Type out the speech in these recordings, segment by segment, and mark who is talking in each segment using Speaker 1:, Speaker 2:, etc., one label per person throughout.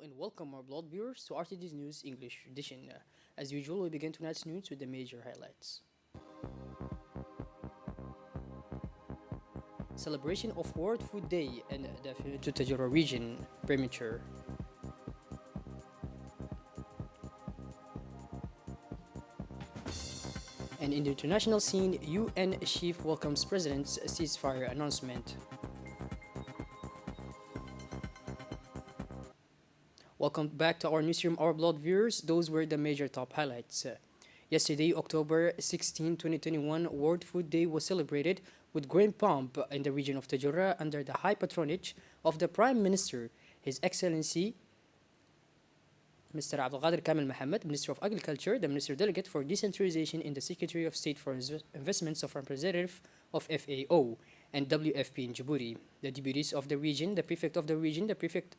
Speaker 1: and welcome our blood viewers to RTD's News English edition. As usual, we begin tonight's news with the major highlights. Celebration of World Food Day in the Tajura region, premature. And in the international scene, UN chief welcomes president's ceasefire announcement. Welcome back to our newsroom, our blood viewers. Those were the major top highlights. Yesterday, October 16, 2021, World Food Day was celebrated with great pomp in the region of Tajura under the high patronage of the Prime Minister, His Excellency Mr. Abdelkader Kamel Mohammed, Minister of Agriculture, the Minister Delegate for Decentralization in the Secretary of State for Investments of Representative of FAO and WFP in Djibouti, the deputies of the region, the prefect of the region, the prefect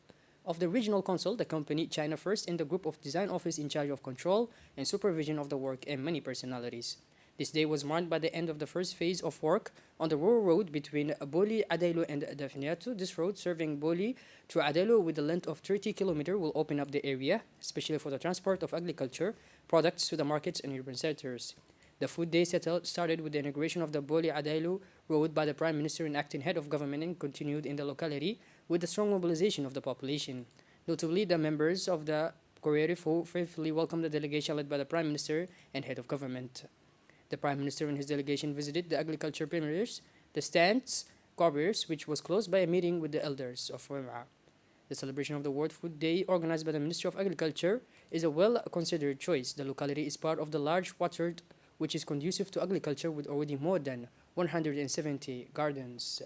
Speaker 1: of the regional council, the company China First, and the group of design office in charge of control and supervision of the work, and many personalities. This day was marked by the end of the first phase of work on the rural road between Boli, Adailu, and Dafniatu. This road, serving Boli to Adailu with a length of 30 km, will open up the area, especially for the transport of agriculture products to the markets and urban centers. The food day started with the inauguration of the Boli Adailu road by the Prime Minister and acting head of government and continued in the locality with the strong mobilization of the population. Notably, the members of the Korearif who faithfully welcomed the delegation led by the Prime Minister and head of government. The Prime Minister and his delegation visited the agriculture premiers, the stands, Korears, which was closed by a meeting with the elders of Wemra. The celebration of the World Food Day, organized by the Ministry of Agriculture, is a well-considered choice. The locality is part of the large watered which is conducive to agriculture with already more than 170 gardens.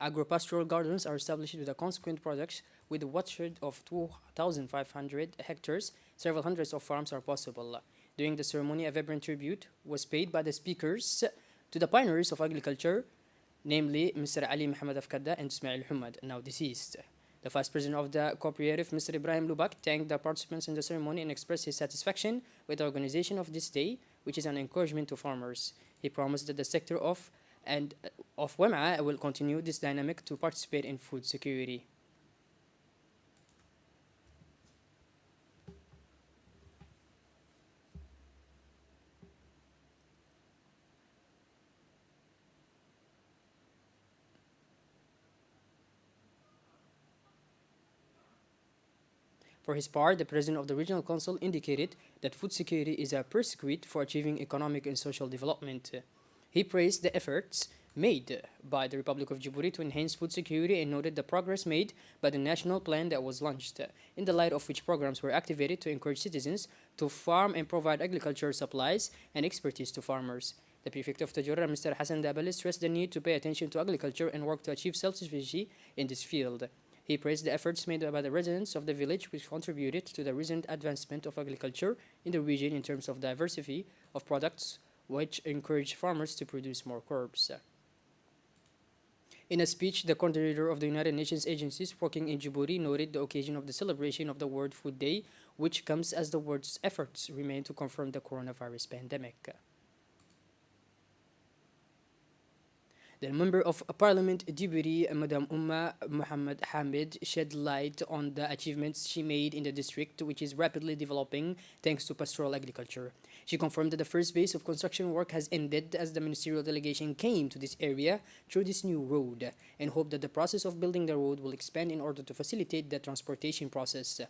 Speaker 1: Agro-pastoral gardens are established with a consequent products with a watershed of 2,500 hectares. Several hundreds of farms are possible. During the ceremony, a vibrant tribute was paid by the speakers to the pioneers of agriculture, namely Mr. Ali Muhammad Afkadda and Ismail Humad, now deceased. The Vice President of the Cooperative, Mr. Ibrahim Lubak, thanked the participants in the ceremony and expressed his satisfaction with the organization of this day, which is an encouragement to farmers. He promised that the sector of Wem'a will continue this dynamic to participate in food security. For his part, the president of the regional council indicated that food security is a prerequisite for achieving economic and social development. He praised the efforts made by the Republic of Djibouti to enhance food security and noted the progress made by the national plan that was launched, in the light of which programs were activated to encourage citizens to farm and provide agricultural supplies and expertise to farmers. The prefect of Tajura, Mr. Hassan Dabali, stressed the need to pay attention to agriculture and work to achieve self-sufficiency in this field. He praised the efforts made by the residents of the village which contributed to the recent advancement of agriculture in the region in terms of diversity of products which encourage farmers to produce more crops. In a speech, the coordinator of the United Nations agencies working in Djibouti noted the occasion of the celebration of the World Food Day, which comes as the world's efforts remain to confront the coronavirus pandemic. The Member of Parliament Djibouti, Madam Umma Muhammad Hamid, shed light on the achievements she made in the district, which is rapidly developing thanks to pastoral agriculture. She confirmed that the first phase of construction work has ended as the ministerial delegation came to this area through this new road, and hoped that the process of building the road will expand in order to facilitate the transportation process.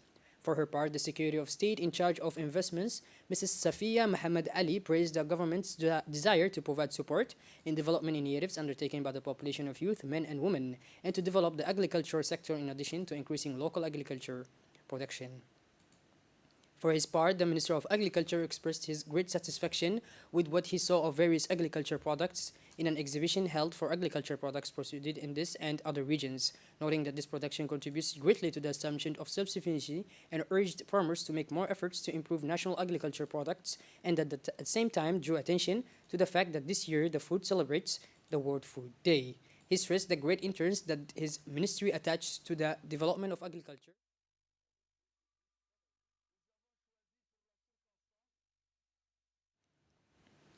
Speaker 1: For her part, the Secretary of State in charge of investments, Mrs. Safiya Muhammad Ali, praised the government's desire to provide support in development initiatives undertaken by the population of youth, men and women, and to develop the agricultural sector in addition to increasing local agriculture production. For his part, the Minister of Agriculture expressed his great satisfaction with what he saw of various agriculture products in an exhibition held for agriculture products proceeded in this and other regions, noting that this production contributes greatly to the establishment of self-sufficiency and urged farmers to make more efforts to improve national agriculture products and at the same time drew attention to the fact that this year the food celebrates the World Food Day. He stressed the great interest that his ministry attaches to the development of agriculture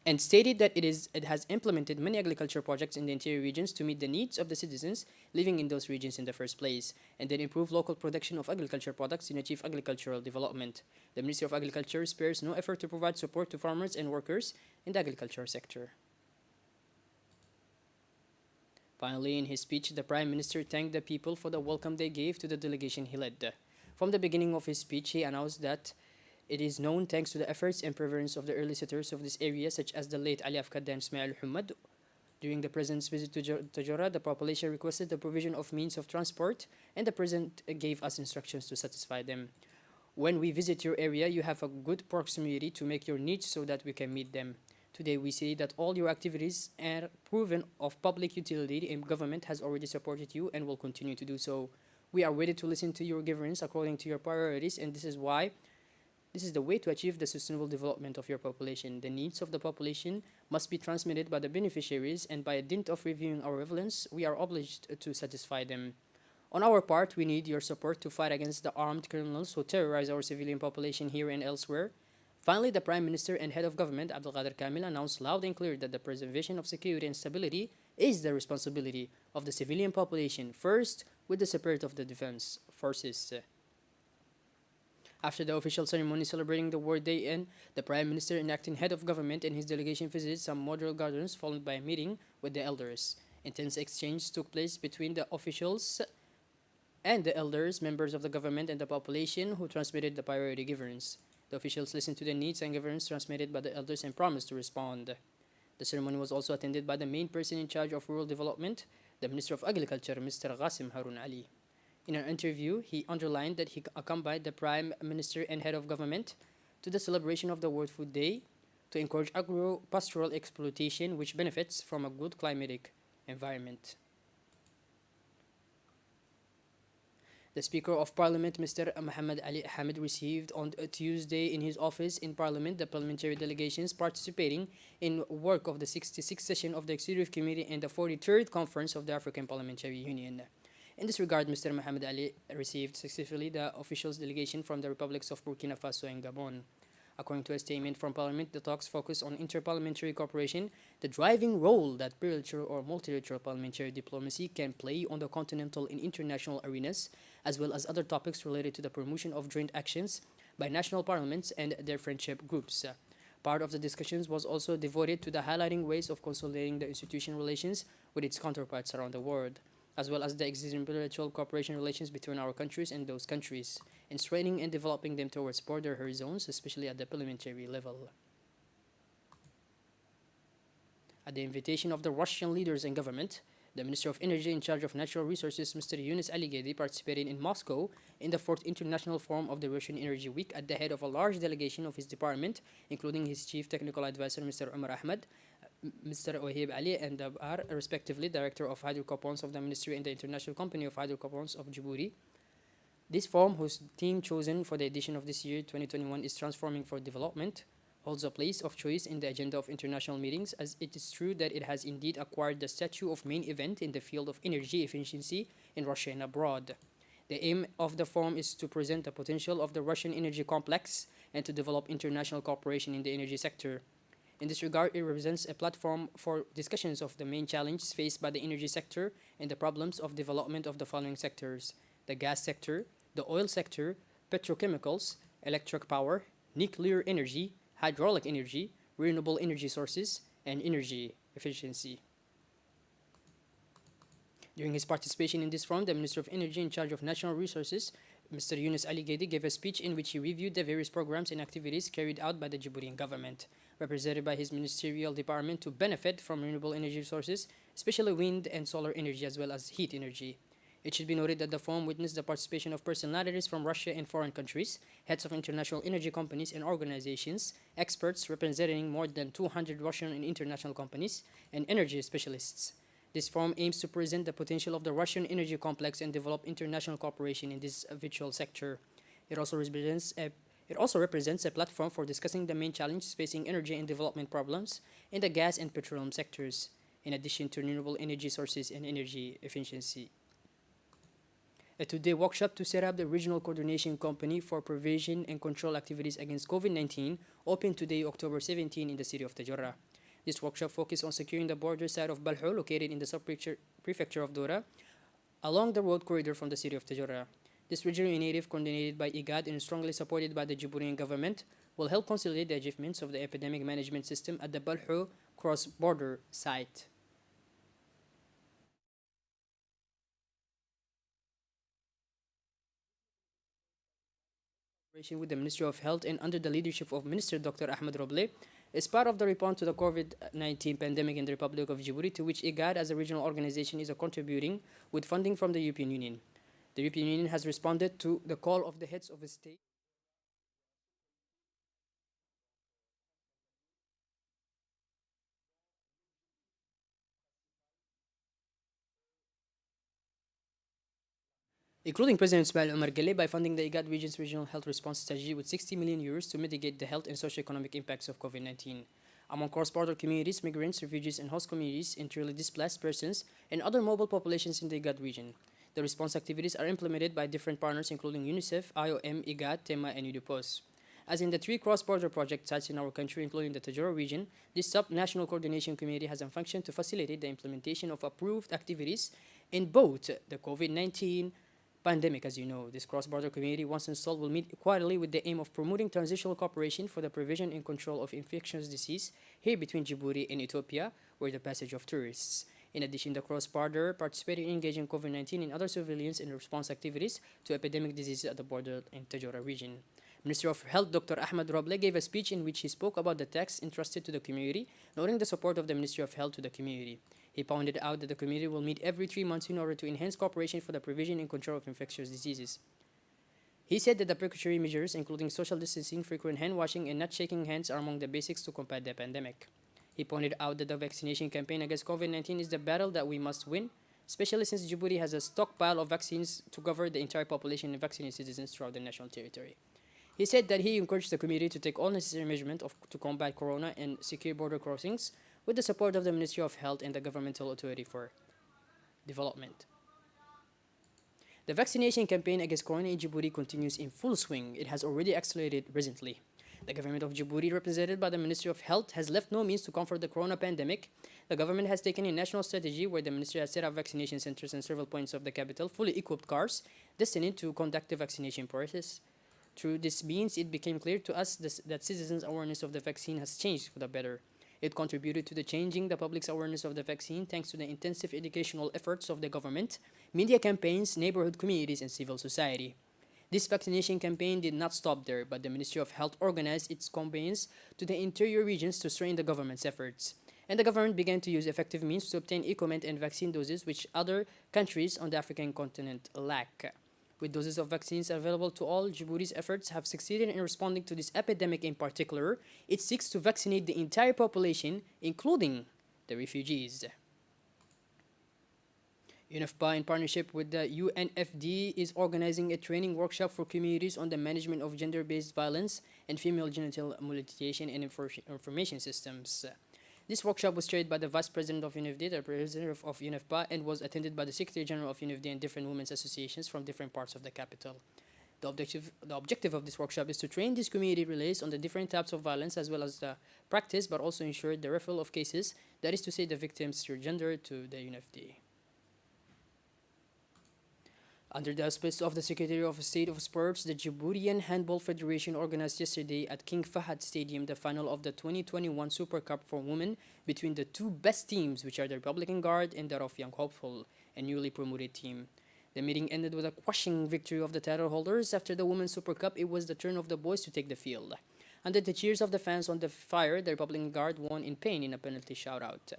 Speaker 1: and stated that it has implemented many agriculture projects in the interior regions to meet the needs of the citizens living in those regions in the first place, and then improve local production of agriculture products and achieve agricultural development. The Ministry of Agriculture spares no effort to provide support to farmers and workers in the agriculture sector. Finally, in his speech, the Prime Minister thanked the people for the welcome they gave to the delegation he led. From the beginning of his speech, he announced that it is known thanks to the efforts and perseverance of the early settlers of this area, such as the late Ali Afkad and Ismail Humad. During the President's visit to Tajora, the population requested the provision of means of transport, and the President gave us instructions to satisfy them. When we visit your area, you have a good proximity to make your needs so that we can meet them. Today, we see that all your activities are proven of public utility, and government has already supported you and will continue to do so. We are ready to listen to your governance according to your priorities, and this is the way to achieve the sustainable development of your population. The needs of the population must be transmitted by the beneficiaries, and by a dint of reviewing our relevance, we are obliged to satisfy them. On our part, we need your support to fight against the armed criminals who terrorize our civilian population here and elsewhere. Finally, the Prime Minister and Head of Government, Abdulkader Kamil, announced loud and clear that the preservation of security and stability is the responsibility of the civilian population, first with the support of the defense forces. After the official ceremony celebrating the World Day in, the Prime Minister and acting head of government and his delegation visited some model gardens followed by a meeting with the elders. Intense exchanges took place between the officials and the elders, members of the government and the population who transmitted the priority governance. The officials listened to the needs and governance transmitted by the elders and promised to respond. The ceremony was also attended by the main person in charge of rural development, the Minister of Agriculture, Mr. Qasim Harun Ali. In an interview, he underlined that he accompanied the Prime Minister and Head of Government to the celebration of the World Food Day to encourage agro-pastoral exploitation which benefits from a good climatic environment. The Speaker of Parliament, Mr. Muhammad Ali Hamid, received on Tuesday in his office in Parliament the parliamentary delegations participating in work of the 66th session of the Executive Committee and the 43rd Conference of the African Parliamentary Union. In this regard, Mr. Muhammad Ali received successfully the officials delegation from the republics of Burkina Faso and Gabon. According to a statement from Parliament, the talks focus on interparliamentary cooperation, the driving role that bilateral or multilateral parliamentary diplomacy can play on the continental and international arenas, as well as other topics related to the promotion of joint actions by national parliaments and their friendship groups. Part of the discussions was also devoted to the highlighting ways of consolidating the institutional relations with its counterparts around the world, as well as the existing bilateral cooperation relations between our countries and those countries, and strengthening and developing them towards border horizons, especially at the parliamentary level. At the invitation of the Russian leaders and government, the Minister of Energy in charge of natural resources, Mr. Yunus Ali Ghedi, participated in Moscow in the 4th International Forum of the Russian Energy Week at the head of a large delegation of his department, including his chief technical advisor, Mr. Umar Ahmed, Mr. Wahib Ali, and Dabar, respectively, Director of Hydrocarbons of the Ministry and the International Company of Hydrocarbons of Djibouti. This forum, whose theme chosen for the edition of this year, 2021, is Transforming for Development, holds a place of choice in the agenda of international meetings, as it is true that it has indeed acquired the stature of main event in the field of energy efficiency in Russia and abroad. The aim of the forum is to present the potential of the Russian energy complex and to develop international cooperation in the energy sector. In this regard, it represents a platform for discussions of the main challenges faced by the energy sector and the problems of development of the following sectors: the gas sector, the oil sector, petrochemicals, electric power, nuclear energy, hydraulic energy, renewable energy sources, and energy efficiency. During his participation in this forum, the Minister of Energy in charge of National Resources, Mr. Yunus Ali Ghedi, gave a speech in which he reviewed the various programs and activities carried out by the Djiboutian government, represented by his ministerial department, to benefit from renewable energy sources, especially wind and solar energy, as well as heat energy. It should be noted that the forum witnessed the participation of personalities from Russia and foreign countries, heads of international energy companies and organizations, experts representing more than 200 Russian and international companies, and energy specialists. This forum aims to present the potential of the Russian energy complex and develop international cooperation in this vital sector. It also represents a platform for discussing the main challenges facing energy and development problems in the gas and petroleum sectors, in addition to renewable energy sources and energy efficiency. A two-day workshop to set up the regional coordination company for prevention and control activities against COVID-19 opened today, October 17, in the city of Tajora. This workshop focused on securing the border side of Balho, located in the sub-prefecture of Dora, along the road corridor from the city of Tajora. This regional initiative, coordinated by IGAD and strongly supported by the Djiboutian government, will help consolidate the achievements of the epidemic management system at the Balho cross-border site. With the Ministry of Health and under the leadership of Minister Dr. Ahmed Roble, is part of the response to the COVID-19 pandemic in the Republic of Djibouti, to which IGAD as a regional organization is contributing with funding from the European Union. The European Union has responded to the call of the heads of the state, including President Ismail Omar Guelleh, by funding the IGAD region's regional health response strategy with 60 million euros to mitigate the health and socio-economic impacts of COVID-19. Among cross-border communities, migrants, refugees, and host communities, internally displaced persons, and other mobile populations in the IGAD region. The response activities are implemented by different partners including UNICEF, IOM, IGAD, TEMA, and UDPOS. As in the three cross-border project sites in our country, including the Tajora region, this sub-national coordination committee has a function to facilitate the implementation of approved activities in both the COVID-19 pandemic. As you know, this cross-border community, once installed, will meet quarterly with the aim of promoting transitional cooperation for the prevention and control of infectious disease here between Djibouti and Ethiopia, where the passage of tourists. In addition, the cross-border participating in engaging COVID-19 and other surveillance and response activities to epidemic diseases at the border in Tajora region. Minister of Health Dr. Ahmed Roble gave a speech in which he spoke about the tasks entrusted to the community, noting the support of the Ministry of Health to the community. He pointed out that the community will meet every 3 months in order to enhance cooperation for the prevention and control of infectious diseases. He said that the precautionary measures, including social distancing, frequent hand washing, and not shaking hands, are among the basics to combat the pandemic. He pointed out that the vaccination campaign against COVID-19 is the battle that we must win, especially since Djibouti has a stockpile of vaccines to cover the entire population and vaccinate citizens throughout the national territory. He said that he encouraged the community to take all necessary measures to combat corona and secure border crossings with the support of the Ministry of Health and the Governmental Authority for Development. The vaccination campaign against corona in Djibouti continues in full swing. It has already accelerated recently. The government of Djibouti, represented by the Ministry of Health, has left no means to comfort the corona pandemic. The government has taken a national strategy where the ministry has set up vaccination centers in several points of the capital, fully equipped cars destined to conduct the vaccination process. Through this means, it became clear to us that citizens' awareness of the vaccine has changed for the better. It contributed to the changing the public's awareness of the vaccine thanks to the intensive educational efforts of the government, media campaigns, neighborhood communities, and civil society. This vaccination campaign did not stop there, but the Ministry of Health organized its campaigns to the interior regions to strengthen the government's efforts. And the government began to use effective means to obtain equipment and vaccine doses which other countries on the African continent lack. With doses of vaccines available to all, Djibouti's efforts have succeeded in responding to this epidemic in particular. It seeks to vaccinate the entire population, including the refugees. UNFPA, in partnership with the UNFD, is organizing a training workshop for communities on the management of gender-based violence and female genital mutilation and information systems. This workshop was chaired by the Vice President of UNFD, the President of UNFPA, and was attended by the Secretary General of UNFD and different women's associations from different parts of the capital. The objective of this workshop is to train these community relays on the different types of violence as well as the practice, but also ensure the referral of cases, that is to say the victims through gender, to the UNFD. Under the auspices of the Secretary of State of Sports, the Djiboutian Handball Federation organized yesterday at King Fahad Stadium the final of the 2021 Super Cup for women between the two best teams, which are the Republican Guard and the of Young Hopeful, a newly promoted team. The meeting ended with a crushing victory of the title holders. After the Women's Super Cup, it was the turn of the boys to take the field. Under the cheers of the fans on the fire, the Republican Guard won in pain in a penalty shoutout.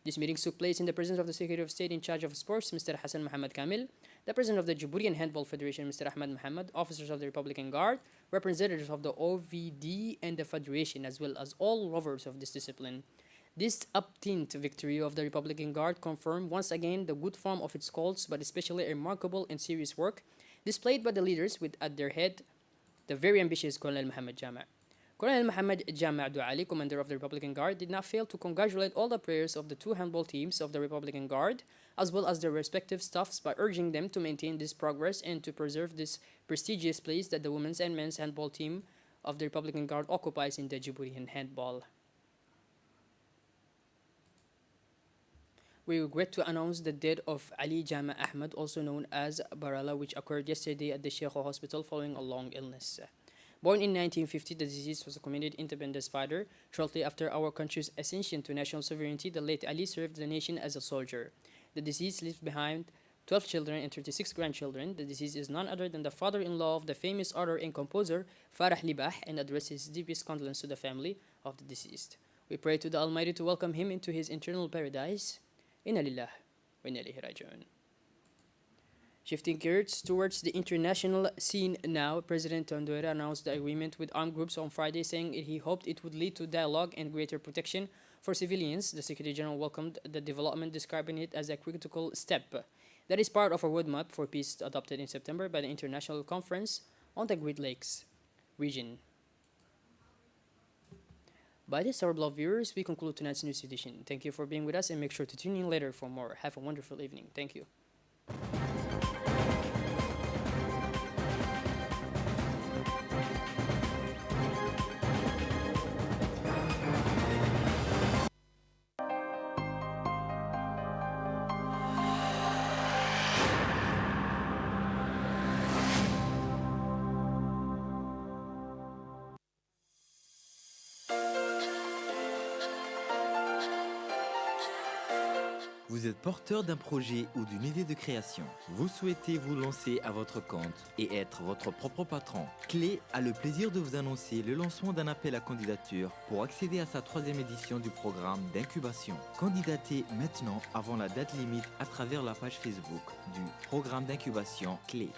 Speaker 1: This meeting took place in the presence of the Secretary of State in charge of Sports, Mr. Hassan Mohammed Kamil, the president of the Djiboutian Handball Federation, Mr. Ahmed Mohammed, officers of the Republican Guard, representatives of the OVD and the Federation, as well as all lovers of this discipline. This upteenth victory of the Republican Guard confirmed once again the good form of its Colts, but especially a remarkable and serious work displayed by the leaders with at their head the very ambitious Colonel Mohammed Jama'. Colonel Mohammed Jama' Duali, commander of the Republican Guard, did not fail to congratulate all the players of the two handball teams of the Republican Guard, as well as their respective staffs, by urging them to maintain this progress and to preserve this prestigious place that the women's and men's handball team of the Republican Guard occupies in the Djiboutian handball. We regret to announce the death of Ali Jama' Ahmed, also known as Barala, which occurred yesterday at the Sheikh Hospital following a long illness. Born in 1950, the deceased was a committed independence fighter. Shortly after our country's ascension to national sovereignty, the late Ali served the nation as a soldier. The deceased leaves behind 12 children and 36 grandchildren. The deceased is none other than the father-in-law of the famous author and composer Farah Libah, and addresses deepest condolence to the family of the deceased. We pray to the Almighty to welcome him into his eternal paradise. Inna lillah wa inna ilayhi raji'un. Shifting gears towards the international scene now, President Tondore announced the agreement with armed groups on Friday, saying he hoped it would lead to dialogue and greater protection for civilians. The Secretary General welcomed the development, describing it as a critical step that is part of a roadmap for peace adopted in September by the International Conference on the Great Lakes region. By this, our beloved viewers, we conclude tonight's news edition. Thank you for being with us, and make sure to tune in later for more. Have a wonderful evening. Thank you.
Speaker 2: Vous êtes porteur d'un projet ou d'une idée de création. Vous souhaitez vous lancer à votre compte et être votre propre patron. Clé a le plaisir de vous annoncer le lancement d'un appel à candidature pour accéder à sa 3e édition du programme d'incubation. Candidatez maintenant avant la date limite à travers la page Facebook du programme d'incubation Clé.